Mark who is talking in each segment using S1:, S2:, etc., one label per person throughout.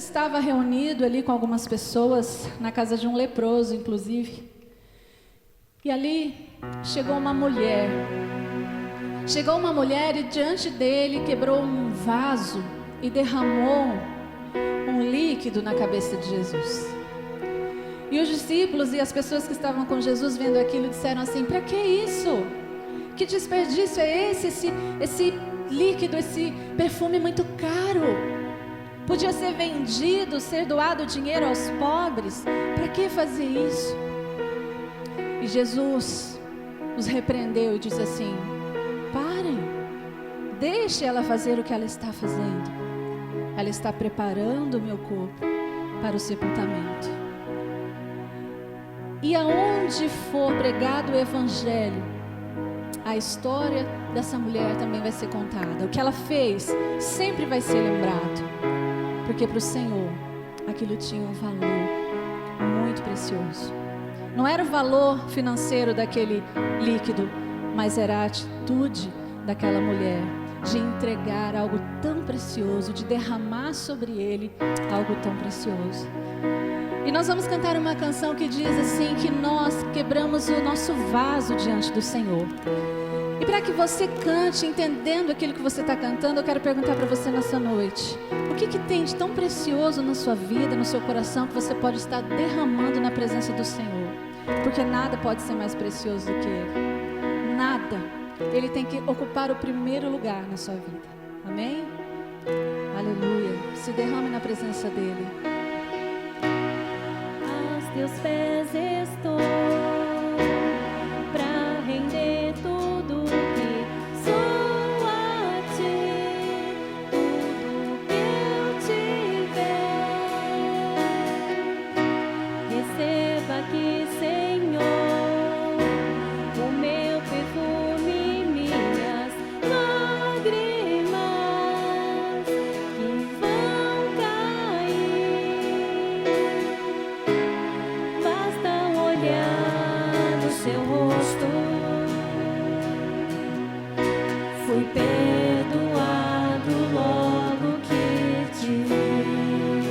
S1: estava reunido ali com algumas pessoas, na casa de um leproso, inclusive. E ali chegou uma mulher. Chegou uma mulher e diante dele quebrou um vaso e derramou um líquido na cabeça de Jesus. E os discípulos e as pessoas que estavam com Jesus vendo aquilo disseram assim: para que isso? Que desperdício é esse líquido, esse perfume muito caro? Podia ser vendido, ser doado dinheiro aos pobres. Para que fazer isso? E Jesus os repreendeu e disse assim: parem, deixe ela fazer o que ela está fazendo. Ela está preparando o meu corpo para o sepultamento. E aonde for pregado o evangelho, a história dessa mulher também vai ser contada. O que ela fez sempre vai ser lembrado, porque para o Senhor aquilo tinha um valor muito precioso. Não era o valor financeiro daquele líquido, mas era a atitude daquela mulher de entregar algo tão precioso, de derramar sobre ele algo tão precioso. E nós vamos cantar uma canção que diz assim, que nós quebramos o nosso vaso diante do Senhor. E para que você cante entendendo aquilo que você está cantando, eu quero perguntar para você nessa noite: o que tem de tão precioso na sua vida, no seu coração, que você pode estar derramando na presença do Senhor? Porque nada pode ser mais precioso do que Ele. Nada. Ele tem que ocupar o primeiro lugar na sua vida. Amém? Aleluia. Se derrame na presença dEle.
S2: Teus pés estou para render tudo que sou a ti, tudo que eu tiver. Receba aqui, Senhor, o meu perfume, minhas lágrimas que vão cair. Seu rosto, fui perdoado logo que te vi.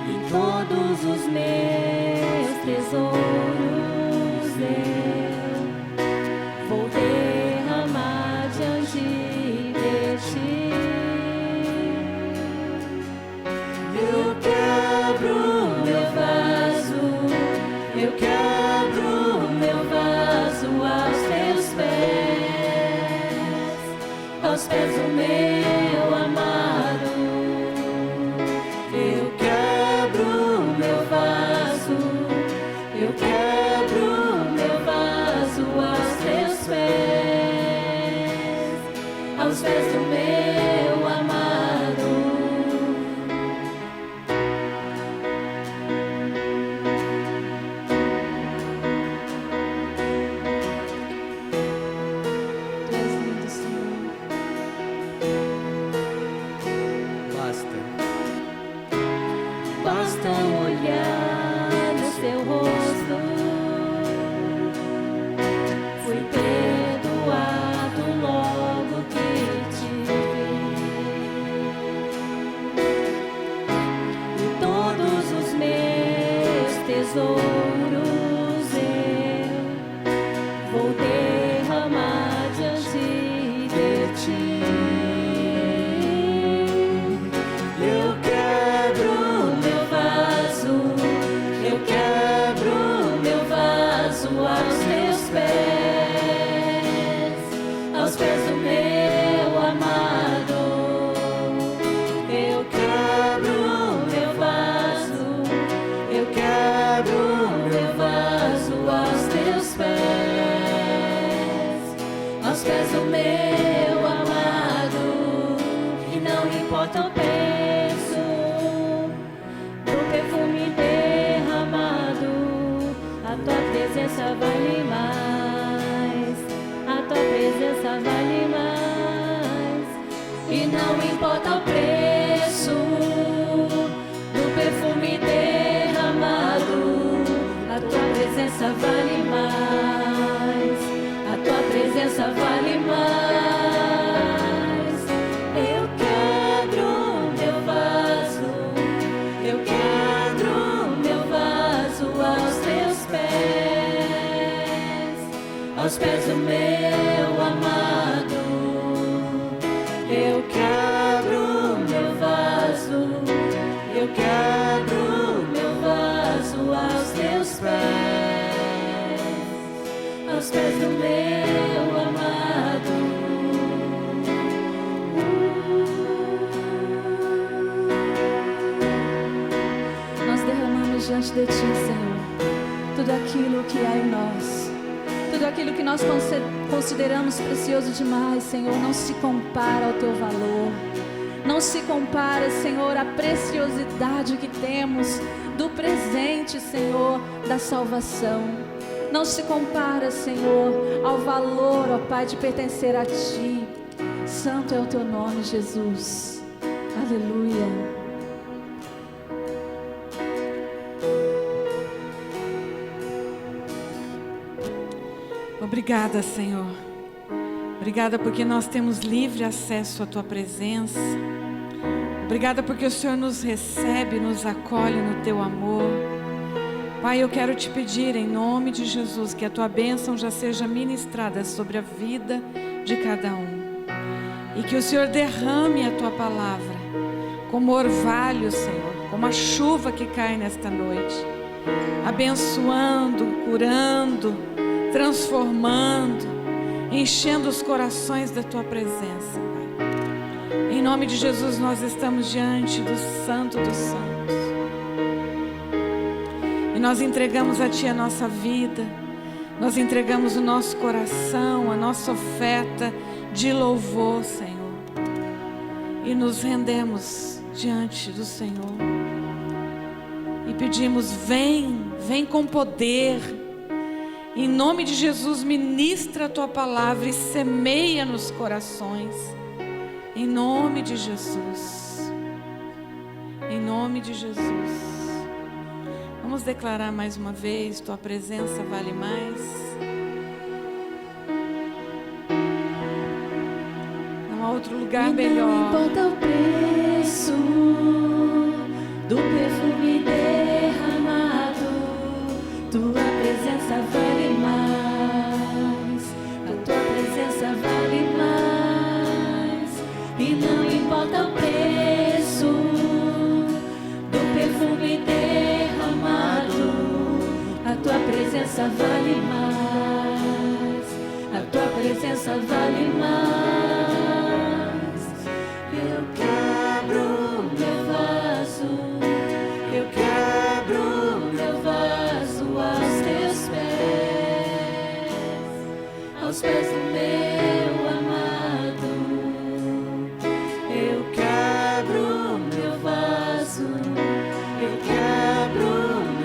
S2: E todos os meus tesouros eu vou derramar diante de ti. Eu quebro meu vaso, eu quebro meu vaso aos pés do meu amado. Eu quebro meu vaso, eu quebro meu vaso aos pés do meu amado. Basta olhar no seu rosto, fui perdoado logo que te vi. E todos os meus tesouros eu vou derramar diante de ti. Eu quebro meu vaso, eu quebro meu vaso aos pés do meu amado. Eu quebro meu vaso, eu quebro meu vaso aos pés do meu amado. E não importa o preço do perfume derramado, a tua presença vale mais, a tua presença vale mais. E não importa o preço do perfume derramado, a tua presença vale mais, a tua presença vale mais. Eu quero aos pés do meu amado. Eu quebro meu vaso, eu quebro meu vaso aos teus pés, aos pés do meu amado.
S1: Nós derramamos diante de Ti, Senhor, tudo aquilo que há em nós, tudo aquilo que nós consideramos precioso demais, Senhor, não se compara ao Teu valor, não se compara, Senhor, à preciosidade que temos do presente, Senhor, da salvação. Não se compara, Senhor, ao valor, ó Pai, de pertencer a Ti. Santo é o Teu nome, Jesus. Aleluia.
S3: Obrigada, Senhor. Obrigada porque nós temos livre acesso à Tua presença. Obrigada porque o Senhor nos recebe, nos acolhe no Teu amor. Pai, eu quero Te pedir em nome de Jesus que a Tua bênção já seja ministrada sobre a vida de cada um. E que o Senhor derrame a Tua palavra como orvalho, Senhor, como a chuva que cai nesta noite, abençoando, curando, transformando, enchendo os corações da Tua presença, Pai. Em nome de Jesus nós estamos diante do Santo dos Santos. E nós entregamos a Ti a nossa vida, nós entregamos o nosso coração, a nossa oferta de louvor, Senhor. E nos rendemos diante do Senhor. E pedimos, vem com poder. Em nome de Jesus, ministra a Tua palavra e semeia nos corações. Em nome de Jesus. Em nome de Jesus. Vamos declarar mais uma vez: Tua presença vale mais. Não há outro lugar melhor.
S2: Não importa o preço do perfume derramado, Tua presença vale mais, a Tua presença vale mais. E não importa o preço do perfume derramado, a Tua presença vale mais, a Tua presença vale mais. Eu quebro meu vaso, eu quebro meu vaso aos Teus pés, aos pés do meu amado. Eu quebro meu vaso, eu quebro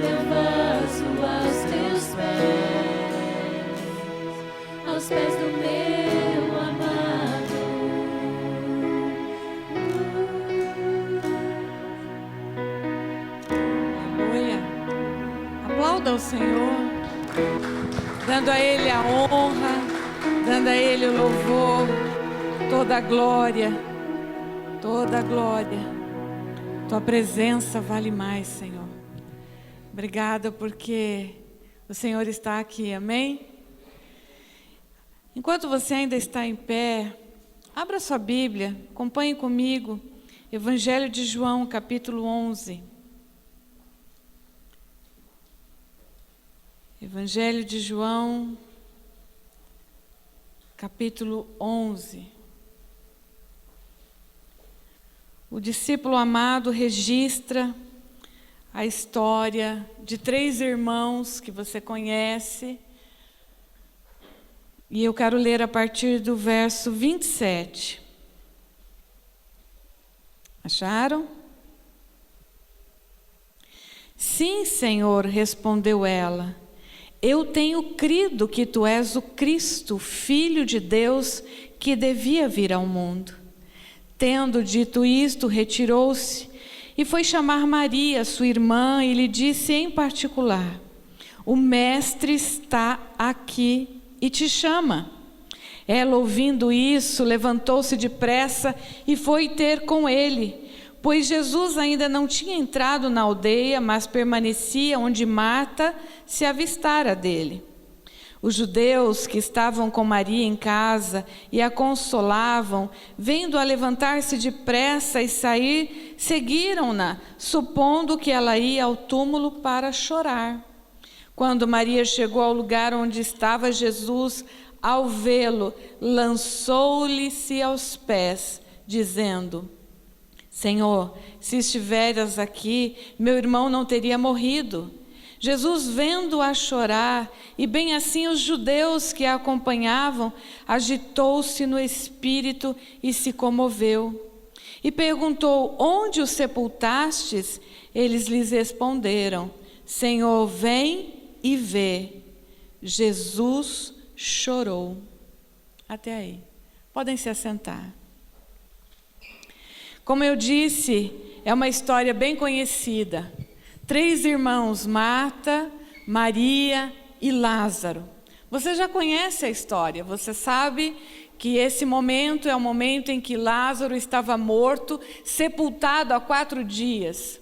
S2: meu vaso aos Teus pés, aos pés do meu amado.
S3: Aleluia. Aplauda o Senhor, dando a Ele a honra, dando a Ele o louvor, toda a glória, toda a glória. Tua presença vale mais, Senhor. Obrigada porque o Senhor está aqui, amém? Enquanto você ainda está em pé, abra sua Bíblia, acompanhe comigo, Evangelho de João, capítulo 11. Evangelho de João, capítulo 11. O discípulo amado registra a história de 3 irmãos que você conhece. E eu quero ler a partir do verso 27. Acharam? Sim, Senhor, respondeu ela. Eu tenho crido que Tu és o Cristo, Filho de Deus, que devia vir ao mundo. Tendo dito isto, retirou-se e foi chamar Maria, sua irmã, e lhe disse em particular: o Mestre está aqui e te chama. Ela, ouvindo isso, levantou-se depressa e foi ter com ele, pois Jesus ainda não tinha entrado na aldeia, mas permanecia onde Marta se avistara dele. Os judeus que estavam com Maria em casa e a consolavam, vendo-a levantar-se depressa e sair, seguiram-na, supondo que ela ia ao túmulo para chorar. Quando Maria chegou ao lugar onde estava Jesus, ao vê-lo, lançou-lhe-se aos pés, dizendo: Senhor, se estiveras aqui, meu irmão não teria morrido. Jesus, vendo-a chorar, e bem assim os judeus que a acompanhavam, agitou-se no espírito e se comoveu. E perguntou: onde o sepultastes? Eles lhes responderam: Senhor, vem e vê. Jesus chorou. Até aí. Podem se assentar. Como eu disse, é uma história bem conhecida. 3 irmãos, Marta, Maria e Lázaro. Você já conhece a história, você sabe que esse momento é o momento em que Lázaro estava morto, sepultado há 4 dias.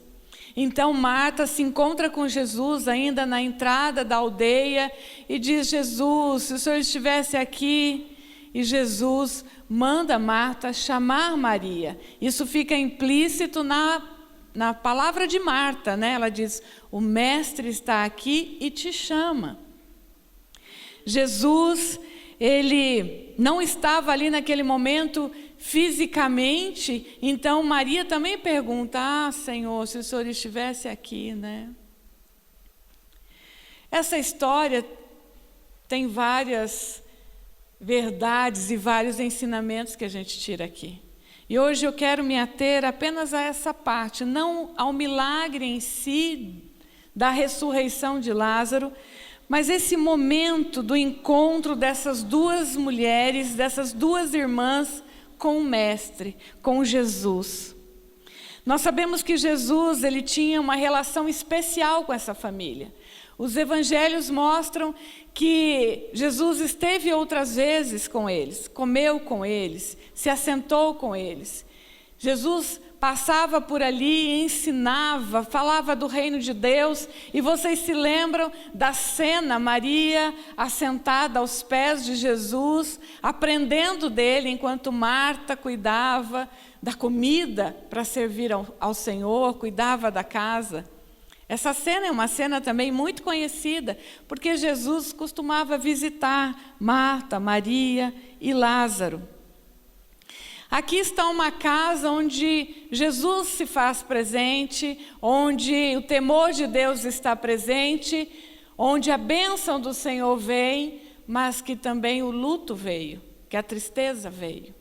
S3: Então Marta se encontra com Jesus ainda na entrada da aldeia e diz: Jesus, se o Senhor estivesse aqui. E Jesus manda Marta chamar Maria. Isso fica implícito na palavra de Marta, né? Ela diz: o mestre está aqui e te chama. Jesus, ele não estava ali naquele momento fisicamente, então Maria também pergunta: Senhor, se o Senhor estivesse aqui, né? Essa história tem várias verdades e vários ensinamentos que a gente tira aqui. E hoje eu quero me ater apenas a essa parte, não ao milagre em si da ressurreição de Lázaro, mas esse momento do encontro dessas 2 mulheres, dessas 2 irmãs com o Mestre, com Jesus. Nós sabemos que Jesus, ele tinha uma relação especial com essa família. Os evangelhos mostram que Jesus esteve outras vezes com eles, comeu com eles, se assentou com eles. Jesus passava por ali, ensinava, falava do reino de Deus. E vocês se lembram da cena, Maria assentada aos pés de Jesus, aprendendo dele, enquanto Marta cuidava da comida para servir ao Senhor, cuidava da casa. Essa cena é uma cena também muito conhecida, porque Jesus costumava visitar Marta, Maria e Lázaro. Aqui está uma casa onde Jesus se faz presente, onde o temor de Deus está presente, onde a bênção do Senhor vem, mas que também o luto veio, que a tristeza veio.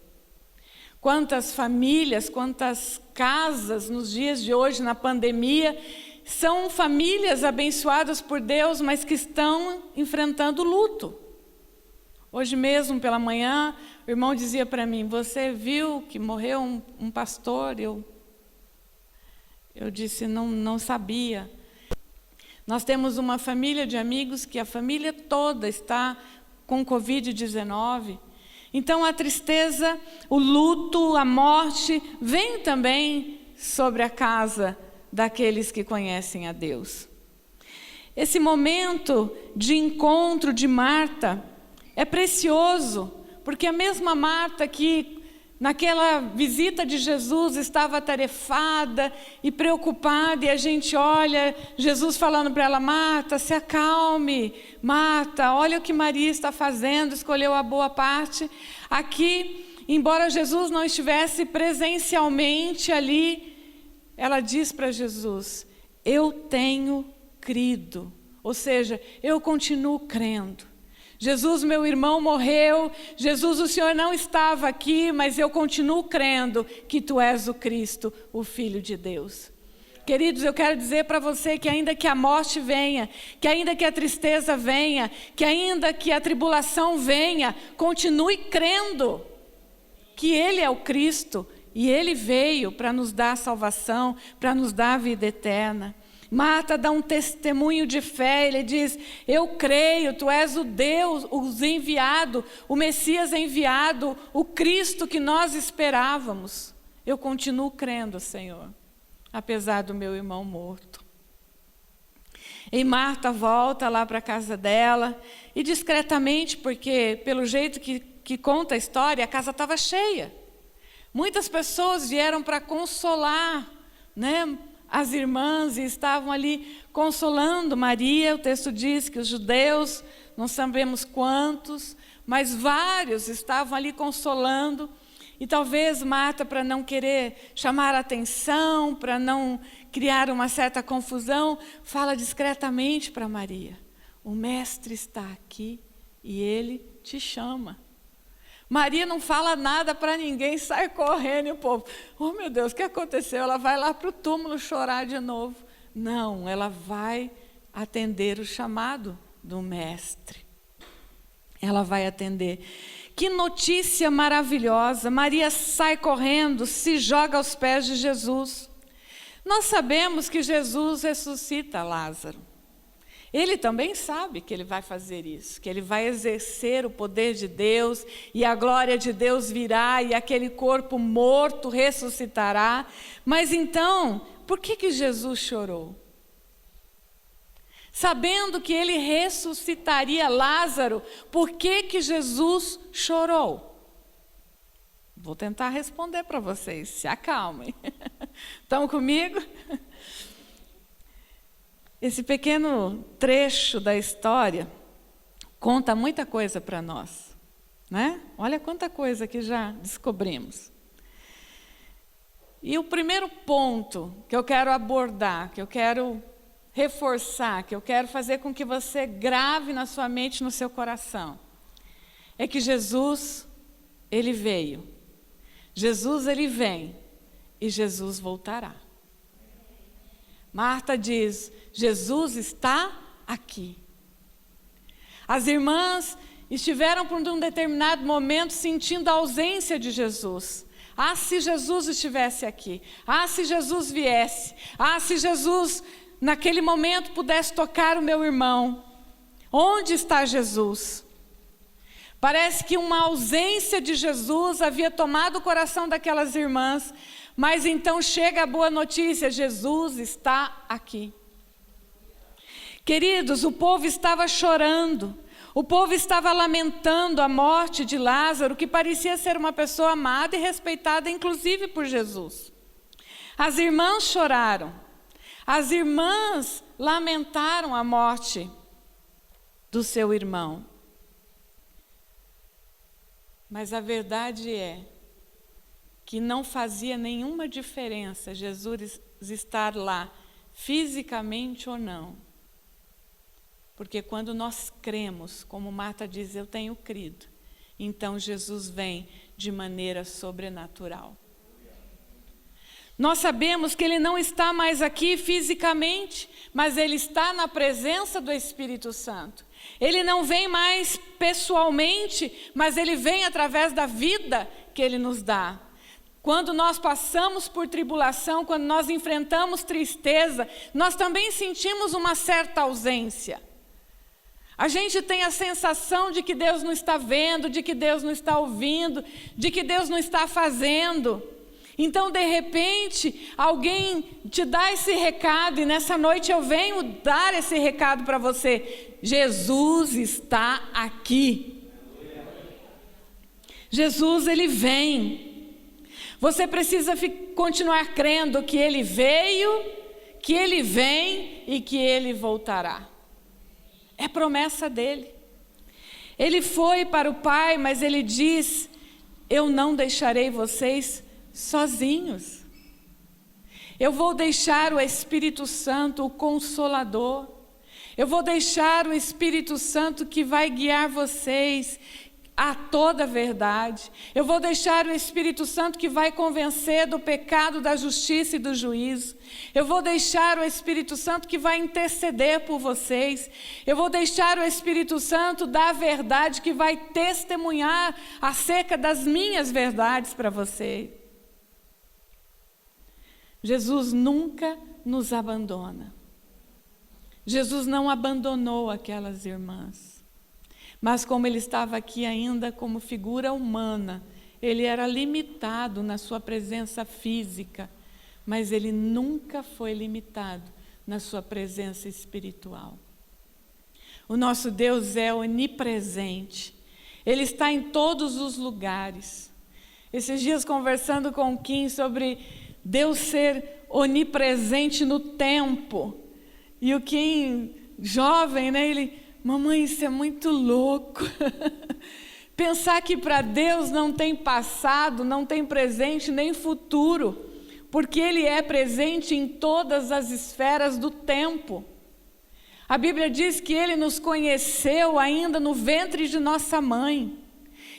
S3: Quantas famílias, quantas casas nos dias de hoje, na pandemia, são famílias abençoadas por Deus, mas que estão enfrentando luto. Hoje mesmo, pela manhã, o irmão dizia para mim: você viu que morreu um pastor? Eu disse: não sabia. Nós temos uma família de amigos que a família toda está com Covid-19. Então a tristeza, o luto, a morte vem também sobre a casa daqueles que conhecem a Deus. Esse momento de encontro de Marta é precioso, porque a mesma Marta que naquela visita de Jesus estava atarefada e preocupada, e a gente olha Jesus falando para ela: Marta, se acalme, Marta, olha o que Maria está fazendo, escolheu a boa parte. Aqui, embora Jesus não estivesse presencialmente ali, ela diz para Jesus: eu tenho crido, ou seja, eu continuo crendo. Jesus, meu irmão morreu, Jesus, o Senhor não estava aqui, mas eu continuo crendo que Tu és o Cristo, o Filho de Deus. Queridos, eu quero dizer para você que ainda que a morte venha, que ainda que a tristeza venha, que ainda que a tribulação venha, continue crendo que Ele é o Cristo e Ele veio para nos dar salvação, para nos dar a vida eterna. Marta dá um testemunho de fé, ele diz: eu creio, Tu és o Deus, o enviado, o Messias enviado, o Cristo que nós esperávamos. Eu continuo crendo, Senhor, apesar do meu irmão morto. E Marta volta lá para a casa dela, e discretamente, porque pelo jeito que conta a história, a casa estava cheia. Muitas pessoas vieram para consolar, né, as irmãs, e estavam ali consolando Maria. O texto diz que os judeus, não sabemos quantos, mas vários estavam ali consolando. E talvez Marta, para não querer chamar a atenção, para não criar uma certa confusão, fala discretamente para Maria: o mestre está aqui e ele te chama. Maria não fala nada para ninguém, sai correndo, e o povo: oh meu Deus, o que aconteceu? Ela vai lá para o túmulo chorar de novo. Não, ela vai atender o chamado do mestre. Ela vai atender. Que notícia maravilhosa! Maria sai correndo, se joga aos pés de Jesus. Nós sabemos que Jesus ressuscita Lázaro. Ele também sabe que ele vai fazer isso, que ele vai exercer o poder de Deus, e a glória de Deus virá, e aquele corpo morto ressuscitará. Mas então, por que Jesus chorou? Sabendo que ele ressuscitaria Lázaro, por que Jesus chorou? Vou tentar responder para vocês, se acalmem. Estão comigo? Esse pequeno trecho da história conta muita coisa para nós, né? Olha quanta coisa que já descobrimos. E o primeiro ponto que eu quero abordar, que eu quero reforçar, que eu quero fazer com que você grave na sua mente, no seu coração, é que Jesus, ele veio. Jesus, ele vem, e Jesus voltará. Marta diz: Jesus está aqui. As irmãs estiveram por um determinado momento sentindo a ausência de Jesus. Ah, se Jesus estivesse aqui. Ah, se Jesus viesse. Ah, se Jesus naquele momento pudesse tocar o meu irmão. Onde está Jesus? Parece que uma ausência de Jesus havia tomado o coração daquelas irmãs, mas então chega a boa notícia: Jesus está aqui. Queridos, o povo estava chorando, o povo estava lamentando a morte de Lázaro, que parecia ser uma pessoa amada e respeitada, inclusive por Jesus. As irmãs choraram. As irmãs lamentaram a morte do seu irmão. Mas a verdade é que não fazia nenhuma diferença Jesus estar lá, fisicamente ou não. Porque quando nós cremos, como Marta diz, eu tenho crido, então Jesus vem de maneira sobrenatural. Nós sabemos que ele não está mais aqui fisicamente, mas ele está na presença do Espírito Santo. Ele não vem mais pessoalmente, mas ele vem através da vida que ele nos dá. Quando nós passamos por tribulação, quando nós enfrentamos tristeza, nós também sentimos uma certa ausência. A gente tem a sensação de que Deus não está vendo, de que Deus não está ouvindo, de que Deus não está fazendo. Então, de repente, alguém te dá esse recado, e nessa noite eu venho dar esse recado para você: Jesus está aqui. Jesus, ele vem. Você precisa continuar crendo que ele veio, que ele vem e que ele voltará. É promessa dele. Ele foi para o Pai, mas ele diz: eu não deixarei vocês sozinhos. Eu vou deixar o Espírito Santo, o Consolador. Eu vou deixar o Espírito Santo que vai guiar vocês a toda a verdade. Eu vou deixar o Espírito Santo que vai convencer do pecado, da justiça e do juízo. Eu vou deixar o Espírito Santo que vai interceder por vocês. Eu vou deixar o Espírito Santo da verdade que vai testemunhar acerca das minhas verdades para vocês. Jesus nunca nos abandona. Jesus não abandonou aquelas irmãs. Mas como ele estava aqui ainda como figura humana, ele era limitado na sua presença física, mas ele nunca foi limitado na sua presença espiritual. O nosso Deus é onipresente. Ele está em todos os lugares. Esses dias conversando com o Kim sobre Deus ser onipresente no tempo. E o Kim, jovem, né? Ele, mamãe, isso é muito louco. Pensar que para Deus não tem passado, não tem presente, nem futuro. Porque Ele é presente em todas as esferas do tempo. A Bíblia diz que Ele nos conheceu ainda no ventre de nossa mãe.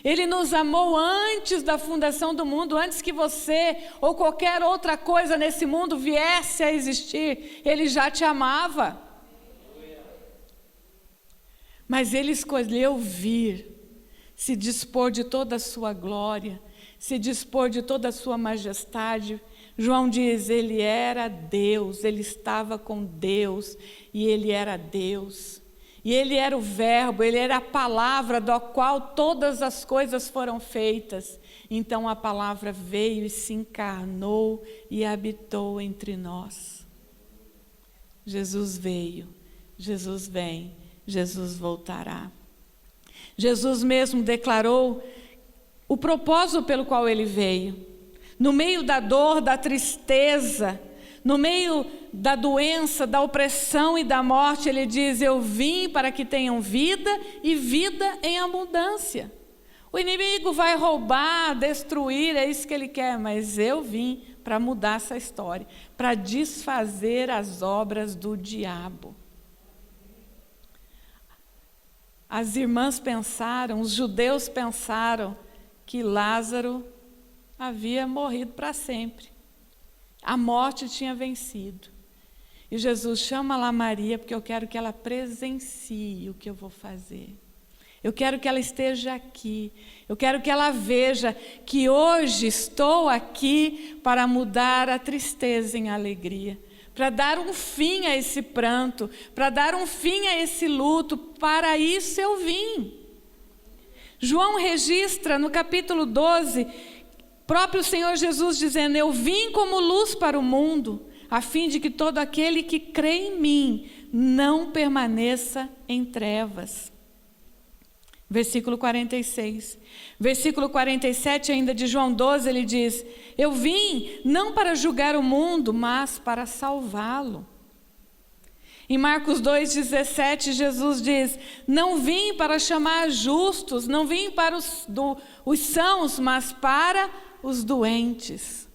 S3: Ele nos amou antes da fundação do mundo, antes que você ou qualquer outra coisa nesse mundo viesse a existir. Ele já te amava. Mas Ele escolheu vir, se dispor de toda a sua glória, se dispor de toda a sua majestade. João diz, Ele era Deus, Ele estava com Deus e Ele era Deus. E Ele era o verbo, Ele era a palavra do qual todas as coisas foram feitas. Então a palavra veio e se encarnou e habitou entre nós. Jesus veio, Jesus vem, Jesus voltará. Jesus mesmo declarou o propósito pelo qual Ele veio. No meio da dor, da tristeza, no meio da doença, da opressão e da morte, Ele diz, eu vim para que tenham vida e vida em abundância. O inimigo vai roubar, destruir, é isso que ele quer, mas eu vim para mudar essa história, para desfazer as obras do diabo. As irmãs pensaram, os judeus pensaram que Lázaro havia morrido para sempre. A morte tinha vencido. E Jesus chama lá Maria, porque eu quero que ela presencie o que eu vou fazer. Eu quero que ela esteja aqui. Eu quero que ela veja que hoje estou aqui para mudar a tristeza em alegria. Para dar um fim a esse pranto. Para dar um fim a esse luto. Para isso eu vim. João registra no capítulo 12... próprio Senhor Jesus dizendo, eu vim como luz para o mundo, a fim de que todo aquele que crê em mim não permaneça em trevas. Versículo 46. Versículo 47 ainda de João 12, ele diz, eu vim não para julgar o mundo, mas para salvá-lo. Em Marcos 2,17, Jesus diz, não vim para chamar justos, não vim para os sãos, mas para os doentes.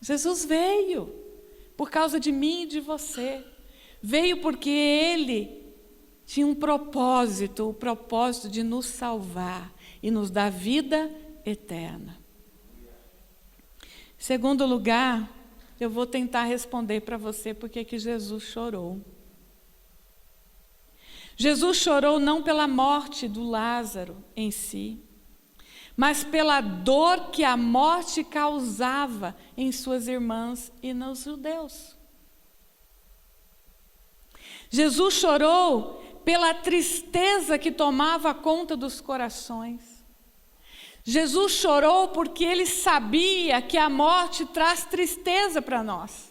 S3: Jesus veio por causa de mim e de você. Veio porque Ele tinha um propósito, o propósito de nos salvar e nos dar vida eterna. Em segundo lugar, eu vou tentar responder para você porque que Jesus chorou. Jesus chorou não pela morte do Lázaro em si, mas pela dor que a morte causava em suas irmãs e nos judeus. Jesus chorou pela tristeza que tomava conta dos corações. Jesus chorou porque Ele sabia que a morte traz tristeza para nós.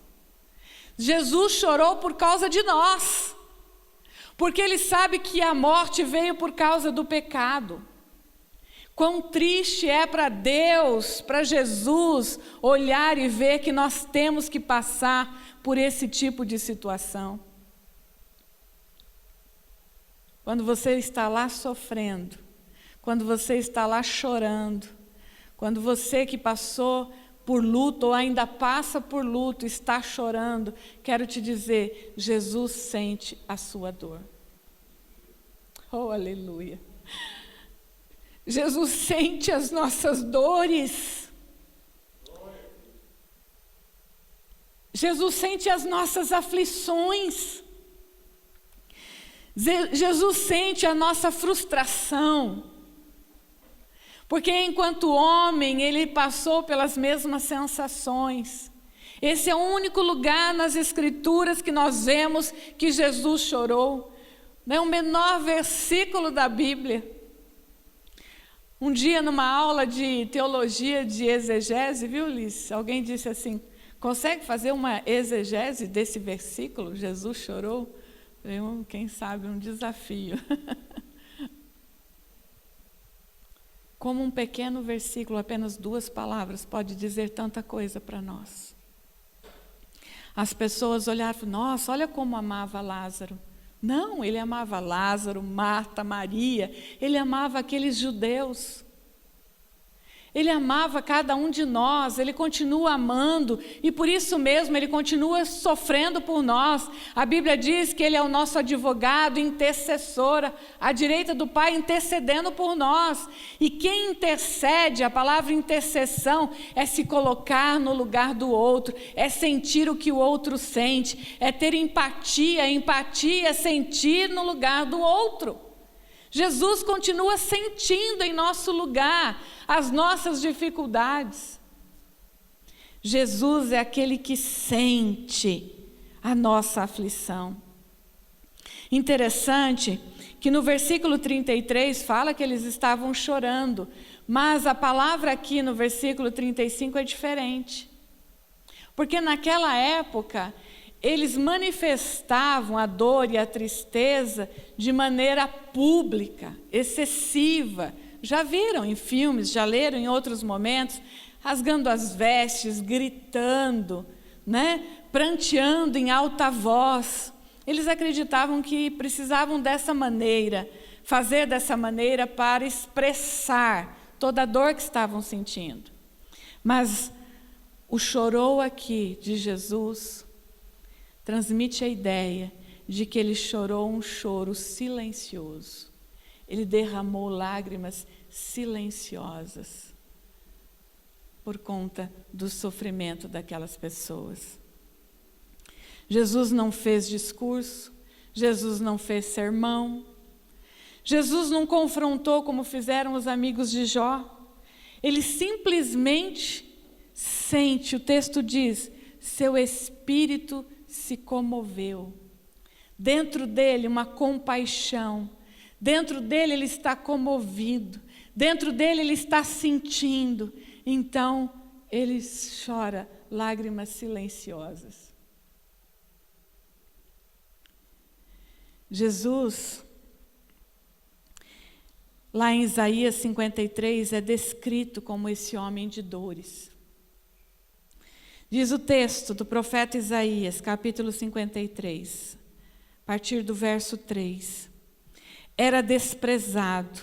S3: Jesus chorou por causa de nós, porque Ele sabe que a morte veio por causa do pecado. Quão triste é para Deus, para Jesus, olhar e ver que nós temos que passar por esse tipo de situação. Quando você está lá sofrendo, quando você está lá chorando, quando você que passou por luto ou ainda passa por luto, está chorando, quero te dizer, Jesus sente a sua dor. Oh, aleluia! Jesus sente as nossas dores. Jesus sente as nossas aflições. Jesus sente a nossa frustração. Porque enquanto homem, Ele passou pelas mesmas sensações. Esse é o único lugar nas Escrituras que nós vemos que Jesus chorou. É o menor versículo da Bíblia. Dia numa aula de teologia de exegese, viu, Liz? Alguém disse assim, Consegue fazer uma exegese desse versículo? Jesus chorou? Quem sabe um desafio. Como um pequeno versículo, apenas 2 palavras, pode dizer tanta coisa para nós. As pessoas olharam e falaram, nossa, olha como amava Lázaro. Não, ele amava Lázaro, Marta, Maria, ele amava aqueles judeus. Ele amava cada um de nós, ele continua amando e por isso mesmo ele continua sofrendo por nós. A Bíblia diz que ele é o nosso advogado, intercessora, à direita do Pai intercedendo por nós. E quem intercede, a palavra intercessão é se colocar no lugar do outro, é sentir o que o outro sente, é ter empatia, empatia é sentir no lugar do outro. Jesus continua sentindo em nosso lugar as nossas dificuldades. Jesus é aquele que sente a nossa aflição. Interessante que no versículo 33 fala que eles estavam chorando, mas a palavra aqui no versículo 35 é diferente. Porque naquela época eles manifestavam a dor e a tristeza de maneira pública, excessiva. Já viram em filmes, já leram em outros momentos, rasgando as vestes, gritando, pranteando em alta voz. Eles acreditavam que precisavam dessa maneira, fazer dessa maneira para expressar toda a dor que estavam sentindo. Mas o chorou aqui de Jesus transmite a ideia de que ele chorou um choro silencioso. Ele derramou lágrimas silenciosas por conta do sofrimento daquelas pessoas. Jesus não fez discurso, Jesus não fez sermão, Jesus não confrontou como fizeram os amigos de Jó. Ele simplesmente sente, o texto diz, seu espírito se comoveu. Dentro dele uma compaixão, dentro dele ele está comovido, dentro dele ele está sentindo. Então ele chora lágrimas silenciosas. Jesus, lá em Isaías 53, é descrito como esse homem de dores. Diz o texto do profeta Isaías, capítulo 53, a partir do verso 3. Era desprezado,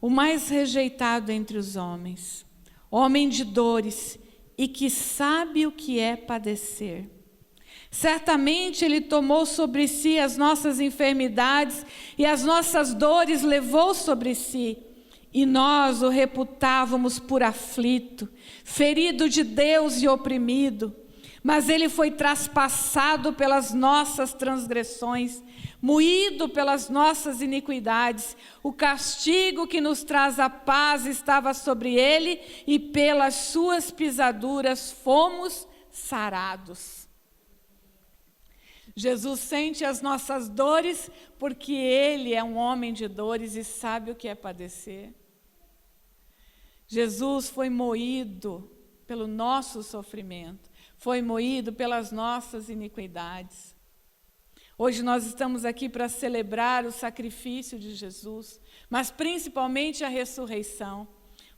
S3: o mais rejeitado entre os homens, homem de dores e que sabe o que é padecer. Certamente ele tomou sobre si as nossas enfermidades e as nossas dores levou sobre si. E nós o reputávamos por aflito, ferido de Deus e oprimido. Mas ele foi traspassado pelas nossas transgressões, moído pelas nossas iniquidades. O castigo que nos traz a paz estava sobre ele, e pelas suas pisaduras fomos sarados. Jesus sente as nossas dores, porque ele é um homem de dores e sabe o que é padecer. Jesus foi moído pelo nosso sofrimento, foi moído pelas nossas iniquidades. Hoje nós estamos aqui para celebrar o sacrifício de Jesus, mas principalmente a ressurreição,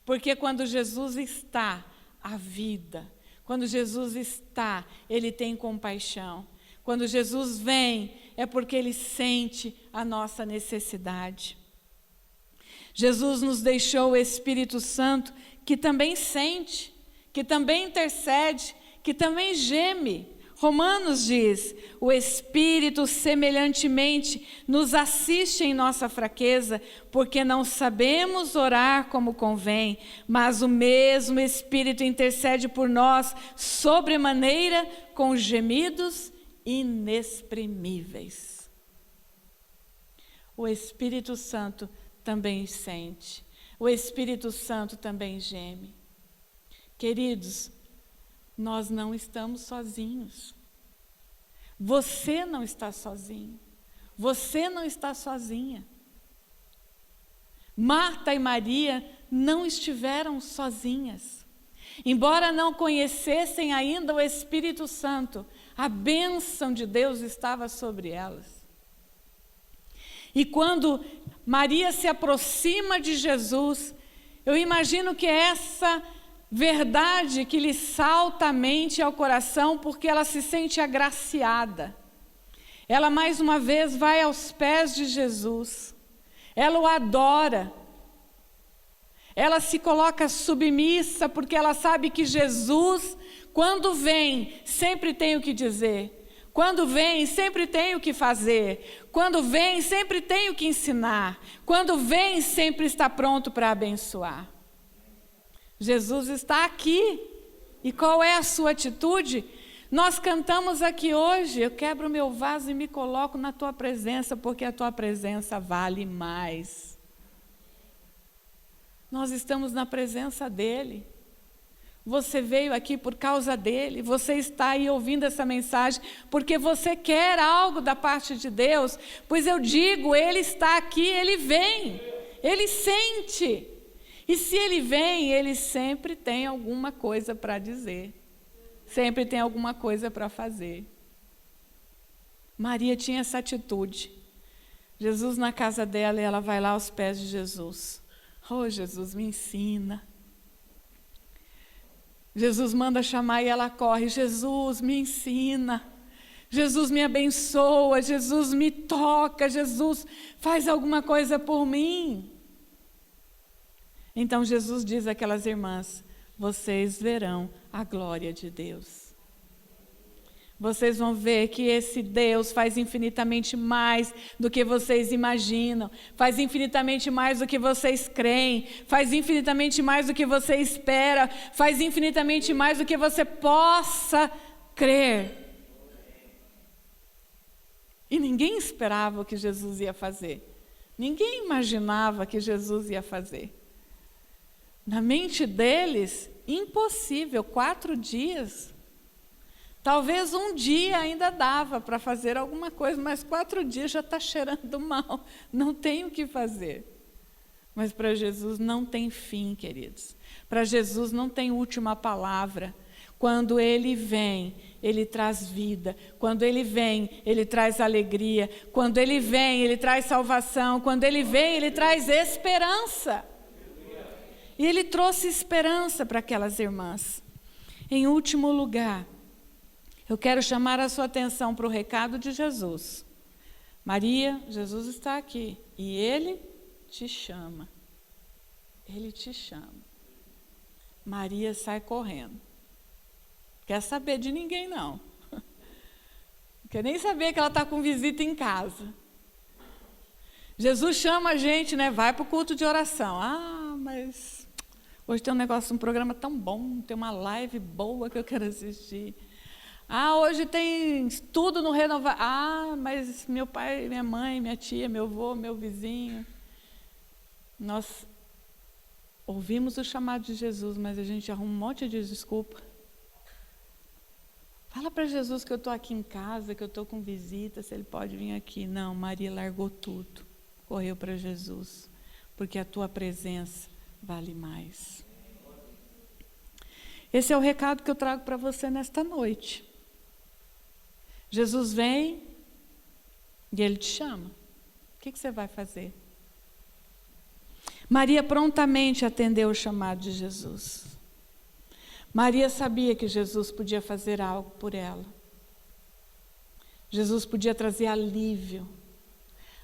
S3: porque quando Jesus está, há vida. Quando Jesus está, ele tem compaixão. Quando Jesus vem, é porque ele sente a nossa necessidade. Jesus nos deixou o Espírito Santo, que também sente, que também intercede, que também geme. Romanos diz, o Espírito semelhantemente nos assiste em nossa fraqueza, porque não sabemos orar como convém, mas o mesmo Espírito intercede por nós sobremaneira com gemidos inexprimíveis. O Espírito Santo também sente, o Espírito Santo também geme. Queridos, nós não estamos sozinhos. Você não está sozinho. Você não está sozinha. Marta e Maria não estiveram sozinhas. Embora não conhecessem ainda o Espírito Santo, a bênção de Deus estava sobre elas. E quando Maria se aproxima de Jesus, eu imagino que é essa verdade que lhe salta à mente e ao coração, porque ela se sente agraciada. Ela mais uma vez vai aos pés de Jesus, ela o adora, ela se coloca submissa, porque ela sabe que Jesus, quando vem, sempre tem o que dizer. Quando vem, sempre tem o que fazer. Quando vem, sempre tem o que ensinar. Quando vem, sempre está pronto para abençoar. Jesus está aqui. E qual é a sua atitude? Nós cantamos aqui hoje, eu quebro meu vaso e me coloco na tua presença, porque a tua presença vale mais. Nós estamos na presença dele. Você veio aqui por causa dele, você está aí ouvindo essa mensagem porque você quer algo da parte de Deus, pois eu digo, ele está aqui, ele vem, ele sente, e se ele vem, ele sempre tem alguma coisa para dizer, sempre tem alguma coisa para fazer. Maria tinha essa atitude, Jesus na casa dela, e ela vai lá aos pés de Jesus. Oh, Jesus, me ensina. Jesus manda chamar e ela corre. Jesus, me ensina. Jesus, me abençoa. Jesus, me toca. Jesus, faz alguma coisa por mim. Então Jesus diz àquelas irmãs: vocês verão a glória de Deus. Vocês vão ver que esse Deus faz infinitamente mais do que vocês imaginam, faz infinitamente mais do que vocês creem, faz infinitamente mais do que você espera, faz infinitamente mais do que você possa crer. E ninguém esperava o que Jesus ia fazer, ninguém imaginava que Jesus ia fazer. Na mente deles, impossível, 4 dias. Talvez um dia ainda dava para fazer alguma coisa, mas 4 dias já está cheirando mal, não tem o que fazer. Mas para Jesus não tem fim, queridos. Para Jesus não tem última palavra. Quando Ele vem, Ele traz vida. Quando Ele vem, Ele traz alegria. Quando Ele vem, Ele traz salvação. Quando Ele vem, Ele traz esperança. E Ele trouxe esperança para aquelas irmãs. Em último lugar, eu quero chamar a sua atenção para o recado de Jesus. Maria, Jesus está aqui e Ele te chama. Ele te chama. Maria sai correndo. Quer saber de ninguém, não. Não quer nem saber que ela está com visita em casa. Jesus chama a gente, né? Vai para o culto de oração. Ah, mas hoje tem um programa tão bom, tem uma live boa que eu quero assistir. Ah, hoje tem estudo no Renovar. Ah, mas meu pai, minha mãe, minha tia, meu avô, meu vizinho. Nós ouvimos o chamado de Jesus, mas a gente arruma um monte de desculpa. Fala para Jesus que eu estou aqui em casa, que eu estou com visita, se Ele pode vir aqui. Não, Maria largou tudo, correu para Jesus, porque a tua presença vale mais. Esse é o recado que eu trago para você nesta noite. Jesus vem e Ele te chama. O que você vai fazer? Maria prontamente atendeu o chamado de Jesus. Maria sabia que Jesus podia fazer algo por ela. Jesus podia trazer alívio.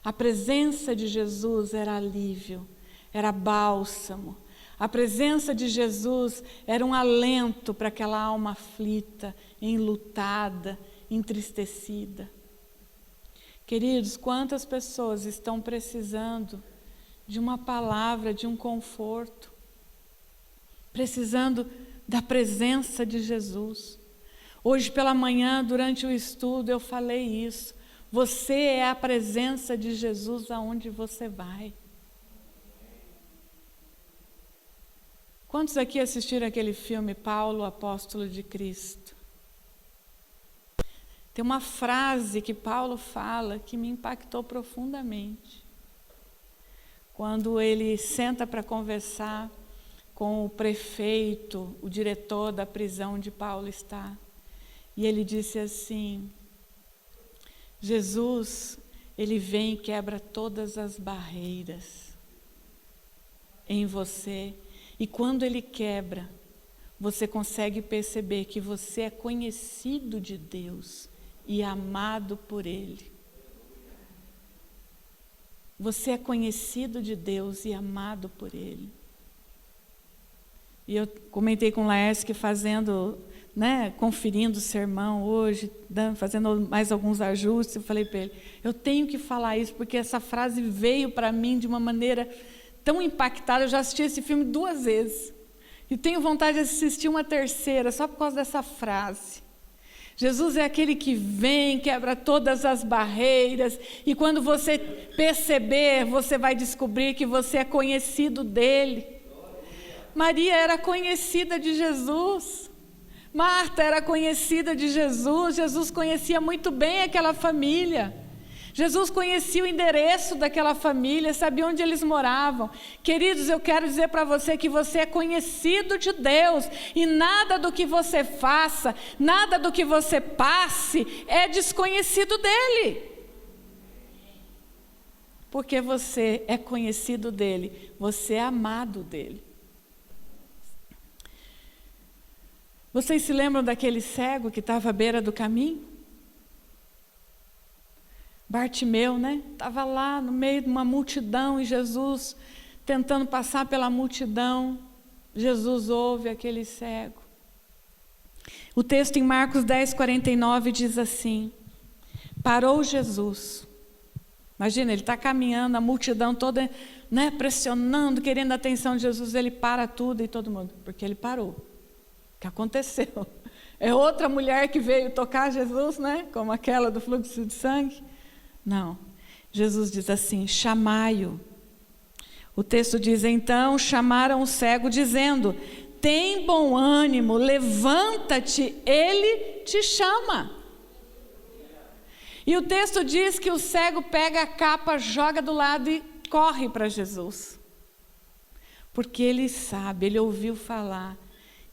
S3: A presença de Jesus era alívio, era bálsamo. A presença de Jesus era um alento para aquela alma aflita, enlutada, entristecida. Queridos, quantas pessoas estão precisando de uma palavra, de um conforto, precisando da presença de Jesus. Hoje pela manhã, durante o estudo, eu falei isso. Você é a presença de Jesus aonde você vai. Quantos aqui assistiram aquele filme Paulo, Apóstolo de Cristo? Tem uma frase que Paulo fala que me impactou profundamente. Quando ele senta para conversar com o prefeito, o diretor da prisão onde Paulo está. E ele disse assim: Jesus, ele vem e quebra todas as barreiras em você. E quando ele quebra, você consegue perceber que você é conhecido de Deus e amado por Ele. Você é conhecido de Deus e amado por Ele. E eu comentei com o Laércio que fazendo, conferindo o sermão hoje, fazendo mais alguns ajustes, eu falei para ele, eu tenho que falar isso, porque essa frase veio para mim de uma maneira tão impactada. Eu já assisti esse filme 2 vezes. E tenho vontade de assistir uma terceira, só por causa dessa frase. Jesus é aquele que vem, quebra todas as barreiras, e quando você perceber, você vai descobrir que você é conhecido dele. Maria era conhecida de Jesus, Marta era conhecida de Jesus, Jesus conhecia muito bem aquela família. Jesus conhecia o endereço daquela família, sabia onde eles moravam. Queridos, eu quero dizer para você que você é conhecido de Deus, e nada do que você faça, nada do que você passe é desconhecido dele. Porque você é conhecido dele, você é amado dele. Vocês se lembram daquele cego que estava à beira do caminho? Bartimeu, estava lá no meio de uma multidão, e Jesus tentando passar pela multidão. Jesus ouve aquele cego. O texto em Marcos 10:49 diz assim: parou Jesus. Imagina, ele está caminhando, a multidão toda, pressionando, querendo a atenção de Jesus. Ele para tudo e todo mundo, porque ele parou. O que aconteceu? É outra mulher que veio tocar Jesus, como aquela do fluxo de sangue? Não, Jesus diz assim: chamai-o. O texto diz: então chamaram o cego, dizendo: tem bom ânimo, levanta-te, ele te chama. E o texto diz que o cego pega a capa, joga do lado e corre para Jesus. Porque ele sabe, ele ouviu falar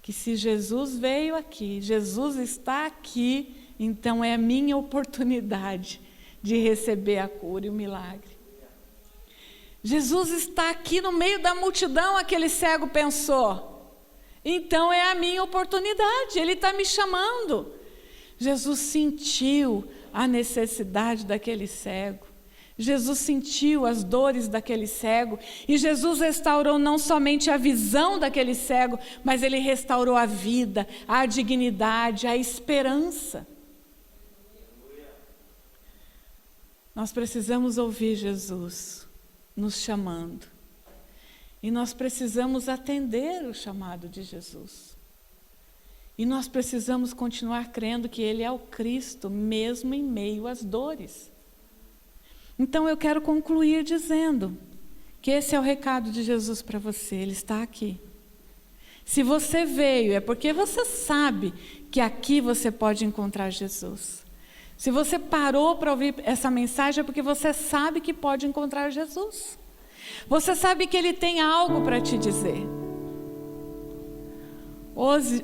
S3: que se Jesus veio aqui, Jesus está aqui, então é a minha oportunidade de receber a cura e o milagre. Jesus está aqui no meio da multidão, aquele cego pensou. Então é a minha oportunidade, ele está me chamando. Jesus sentiu a necessidade daquele cego. Jesus sentiu as dores daquele cego. E Jesus restaurou não somente a visão daquele cego, mas ele restaurou a vida, a dignidade, a esperança. Nós precisamos ouvir Jesus nos chamando. E nós precisamos atender o chamado de Jesus. E nós precisamos continuar crendo que Ele é o Cristo, mesmo em meio às dores. Então eu quero concluir dizendo que esse é o recado de Jesus para você. Ele está aqui. Se você veio, é porque você sabe que aqui você pode encontrar Jesus. Se você parou para ouvir essa mensagem, é porque você sabe que pode encontrar Jesus. Você sabe que Ele tem algo para te dizer.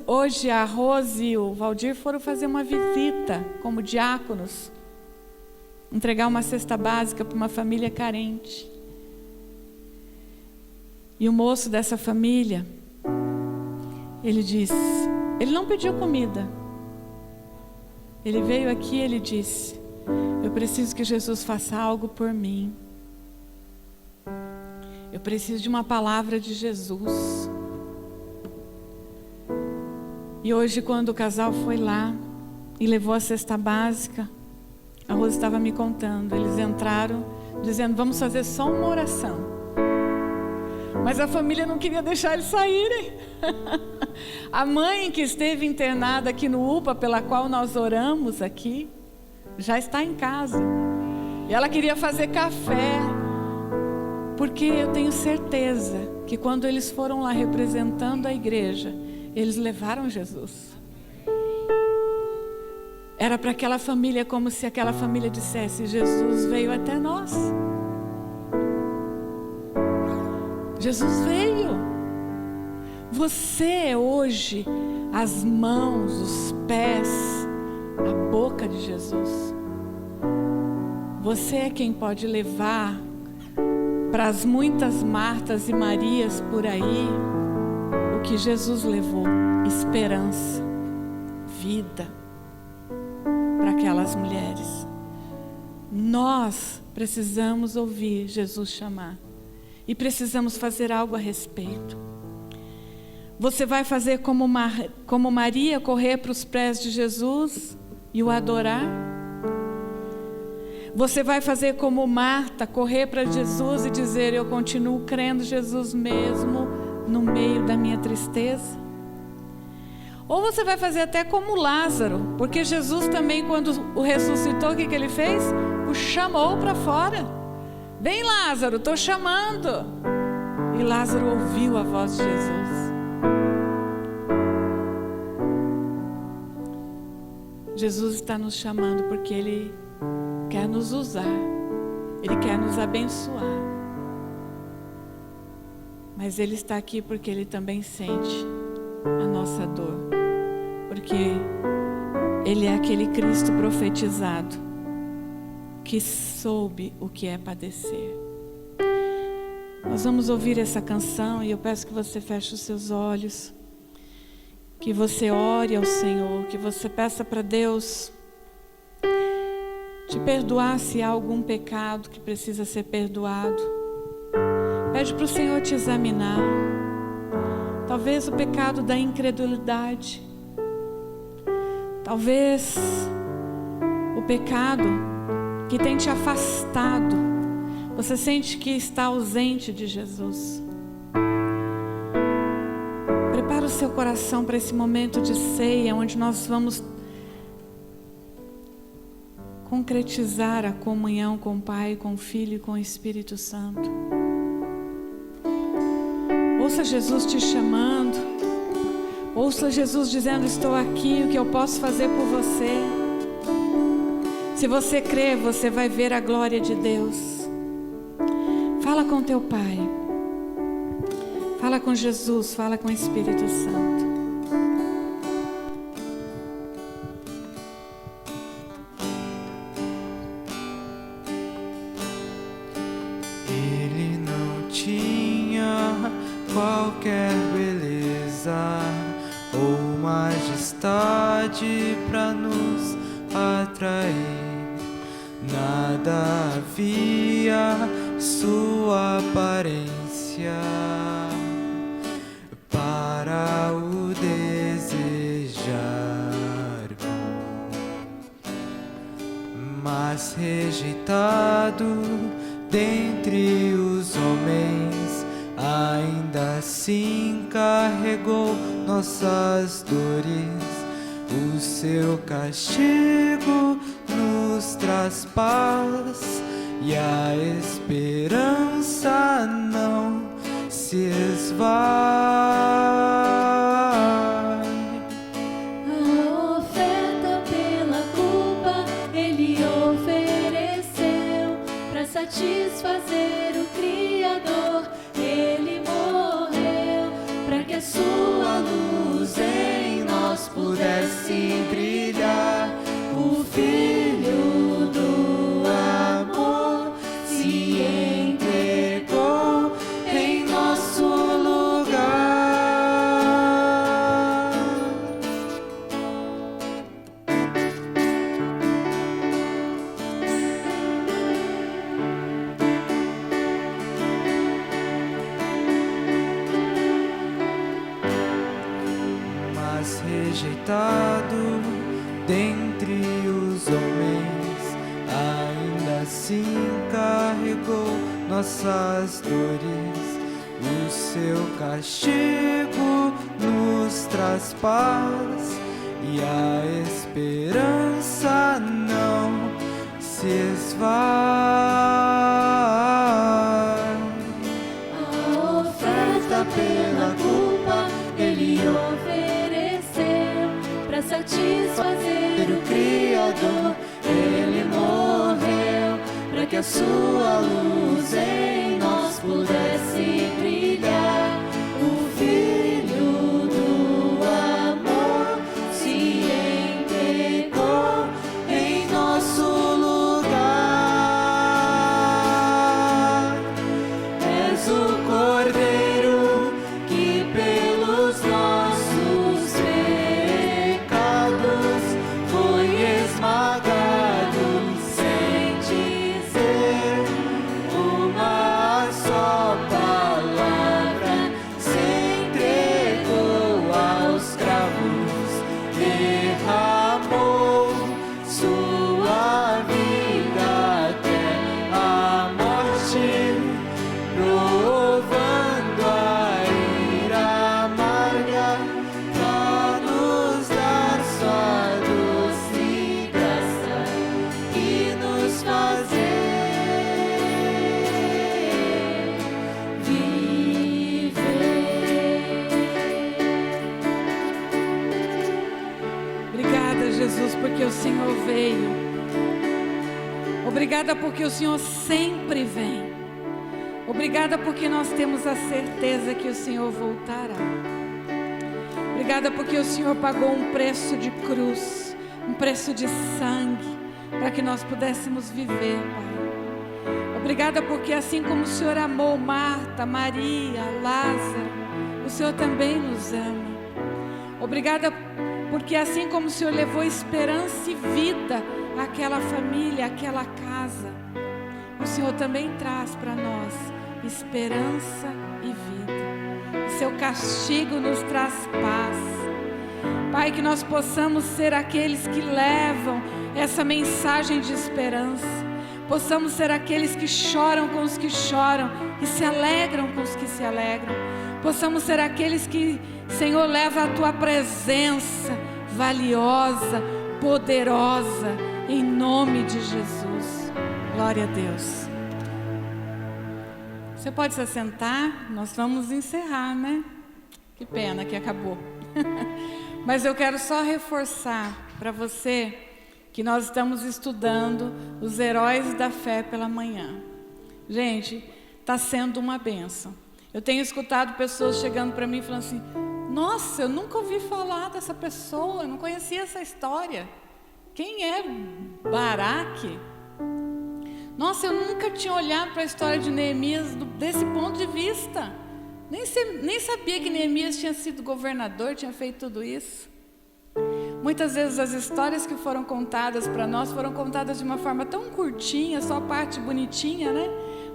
S3: Hoje a Rose e o Valdir foram fazer uma visita como diáconos, entregar uma cesta básica para uma família carente. E o moço dessa família, ele disse, ele não pediu comida. Ele veio aqui e ele disse: eu preciso que Jesus faça algo por mim. Eu preciso de uma palavra de Jesus. E hoje, quando o casal foi lá e levou a cesta básica, a Rose estava me contando, eles entraram dizendo: vamos fazer só uma oração. Mas a família não queria deixar eles saírem. A mãe que esteve internada aqui no UPA, pela qual nós oramos aqui, já está em casa. E ela queria fazer café, porque eu tenho certeza que quando eles foram lá representando a igreja, eles levaram Jesus. Era para aquela família como se aquela família dissesse: Jesus veio até nós. Jesus veio. Você é hoje as mãos, os pés, a boca de Jesus. Você é quem pode levar para as muitas Martas e Marias por aí o que Jesus levou: esperança, vida para aquelas mulheres. Nós precisamos ouvir Jesus chamar e precisamos fazer algo a respeito. Você vai fazer como Maria, correr para os pés de Jesus e o adorar? Você vai fazer como Marta, correr para Jesus e dizer: eu continuo crendo Jesus mesmo no meio da minha tristeza? Ou você vai fazer até como Lázaro, porque Jesus também, quando o ressuscitou, o que ele fez? O chamou para fora. Vem, Lázaro, estou chamando. E Lázaro ouviu a voz de Jesus. Jesus está nos chamando porque Ele quer nos usar, Ele quer nos abençoar. Mas Ele está aqui porque Ele também sente a nossa dor, porque Ele é aquele Cristo profetizado que soube o que é padecer. Nós vamos ouvir essa canção e eu peço que você feche os seus olhos, que você ore ao Senhor, que você peça para Deus te perdoar se há algum pecado que precisa ser perdoado. Pede para o Senhor te examinar. Talvez o pecado da incredulidade, talvez o pecado que tem te afastado. Você sente que está ausente de Jesus. Prepara o seu coração para esse momento de ceia, onde nós vamos concretizar a comunhão com o Pai, com o Filho e com o Espírito Santo. Ouça Jesus te chamando. Ouça Jesus dizendo: estou aqui, o que eu posso fazer por você? Se você crer, você vai ver a glória de Deus. Fala com teu Pai. Fala com Jesus, fala com o Espírito Santo.
S4: Ele não tinha qualquer beleza ou majestade para nos atrair. Nada havia sua aparência para o desejar, mas rejeitado dentre os homens, ainda assim carregou nossas dores. O seu castigo nos traz paz e a esperança não se esvai.
S2: A oferta pela culpa Ele ofereceu para satisfazer o Criador. Ele morreu para que a sua luz em nós pudesse brilhar. O Filho do amor se entregou em nosso lugar.
S4: Mas rejeitado dentre os homens, ainda assim carregou nossas dores. O seu castigo nos traz paz e a esperança não se esvai.
S2: A oferta pela culpa Ele ofereceu para satisfazer o Criador. Ele morreu para que a sua luz em nós pudesse brilhar. O Filho
S3: Jesus, porque o Senhor veio. Obrigada porque o Senhor sempre vem. Obrigada porque nós temos a certeza que o Senhor voltará. Obrigada porque o Senhor pagou um preço de cruz, um preço de sangue, para que nós pudéssemos viver, Pai. Obrigada porque assim como o Senhor amou Marta, Maria, Lázaro, o Senhor também nos ama. Obrigada porque assim como o Senhor levou esperança e vida àquela família, àquela casa, o Senhor também traz para nós esperança e vida. O seu castigo nos traz paz. Pai, que nós possamos ser aqueles que levam essa mensagem de esperança. Possamos ser aqueles que choram com os que choram e se alegram com os que se alegram. Possamos ser aqueles que, Senhor, leva a tua presença valiosa, poderosa, em nome de Jesus. Glória a Deus. Você pode se assentar, nós vamos encerrar, né? Que pena que acabou. Mas eu quero só reforçar para você que nós estamos estudando os heróis da fé pela manhã. Gente, está sendo uma bênção. Eu tenho escutado pessoas chegando para mim falando assim: nossa, eu nunca ouvi falar dessa pessoa, eu não conhecia essa história. Quem é Baraque? Nossa, eu nunca tinha olhado para a história de Neemias desse ponto de vista. Nem sabia que Neemias tinha sido governador, tinha feito tudo isso. Muitas vezes as histórias que foram contadas para nós foram contadas de uma forma tão curtinha, só a parte bonitinha, né?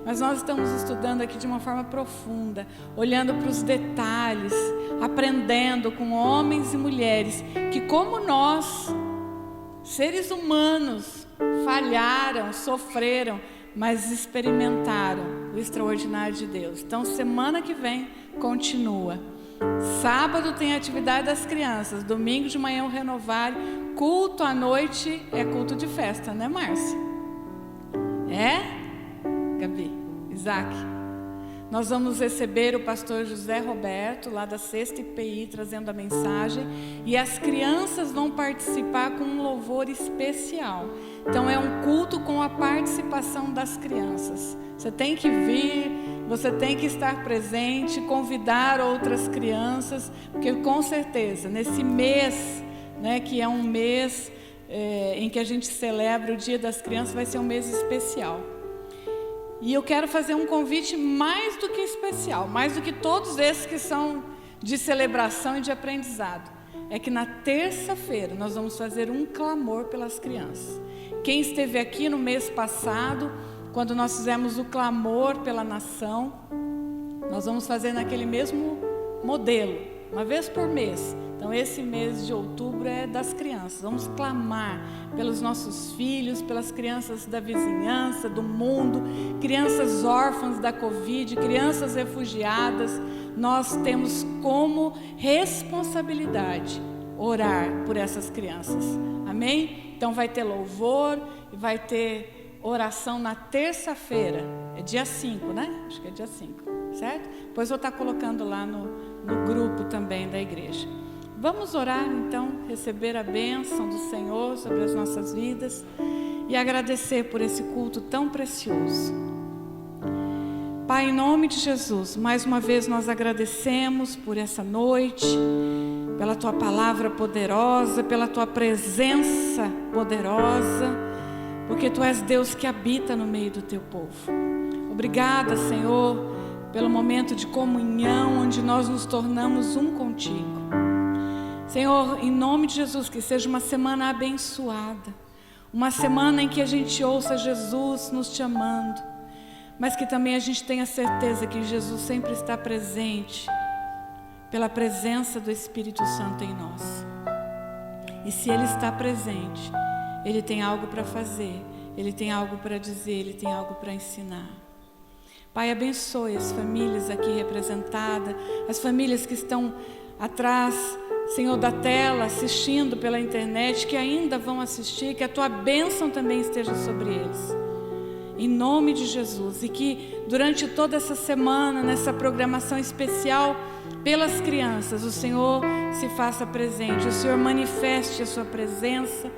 S3: Mas nós estamos estudando aqui de uma forma profunda, olhando para os detalhes, aprendendo com homens e mulheres que, como nós, seres humanos, falharam, sofreram, mas experimentaram o extraordinário de Deus. Então, semana que vem continua. Sábado tem a atividade das crianças, domingo de manhã o renovar, culto à noite é culto de festa, né, Márcia? É? Gabi, Isaac. Nós vamos receber o pastor José Roberto, lá da 6ª IPI, trazendo a mensagem. E as crianças vão participar com um louvor especial. Então é um culto com a participação das crianças. Você tem que vir, você tem que estar presente, convidar outras crianças, porque com certeza, nesse mês, né, que é um mês em que a gente celebra o Dia das Crianças, vai ser um mês especial. E eu quero fazer um convite mais do que especial, mais do que todos esses que são de celebração e de aprendizado. É que na terça-feira nós vamos fazer um clamor pelas crianças. Quem esteve aqui no mês passado, quando nós fizemos o clamor pela nação, nós vamos fazer naquele mesmo modelo, uma vez por mês. Então esse mês de outubro é das crianças. Vamos clamar pelos nossos filhos, pelas crianças da vizinhança, do mundo, crianças órfãs da Covid, crianças refugiadas. Nós temos como responsabilidade orar por essas crianças. Amém? Então vai ter louvor e vai ter oração na terça-feira. É dia 5, né? Acho que é dia 5, certo? Depois eu vou estar colocando lá no grupo também da igreja. Vamos orar então, receber a bênção do Senhor sobre as nossas vidas e agradecer por esse culto tão precioso. Pai, em nome de Jesus, mais uma vez nós agradecemos por essa noite, pela Tua palavra poderosa, pela Tua presença poderosa, porque Tu és Deus que habita no meio do Teu povo. Obrigada, Senhor, pelo momento de comunhão, onde nós nos tornamos um contigo. Senhor, em nome de Jesus, que seja uma semana abençoada, uma semana em que a gente ouça Jesus nos chamando, mas que também a gente tenha certeza que Jesus sempre está presente, pela presença do Espírito Santo em nós. E se Ele está presente, Ele tem algo para fazer, Ele tem algo para dizer, Ele tem algo para ensinar. Pai, abençoe as famílias aqui representadas, as famílias que estão atrás, Senhor, da tela, assistindo pela internet, que ainda vão assistir, que a Tua bênção também esteja sobre eles. em nome de Jesus. E que durante toda essa semana, nessa programação especial pelas crianças, o Senhor se faça presente, o Senhor manifeste a sua presença,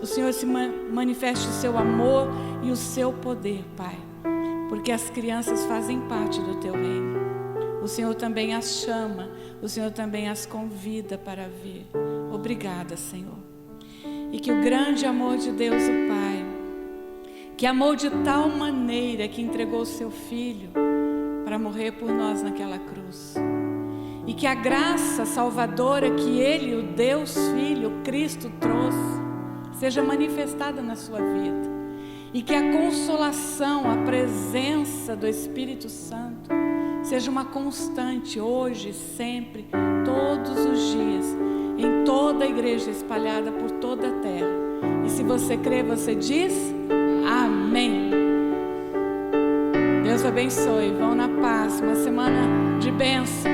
S3: o Senhor se manifeste o seu amor e o seu poder, Pai, porque as crianças fazem parte do teu reino. O Senhor também as chama, o Senhor também as convida para vir. Obrigada, Senhor. E que o grande amor de Deus, o Pai, que amou de tal maneira que entregou o seu Filho para morrer por nós naquela cruz, e que a graça salvadora que Ele, o Deus Filho, o Cristo trouxe, seja manifestada na sua vida, e que a consolação, a presença do Espírito Santo seja uma constante hoje, sempre, todos os dias, em toda a igreja espalhada por toda a terra. E se você crê, você diz amém. Deus abençoe, vão na paz, uma semana de bênção.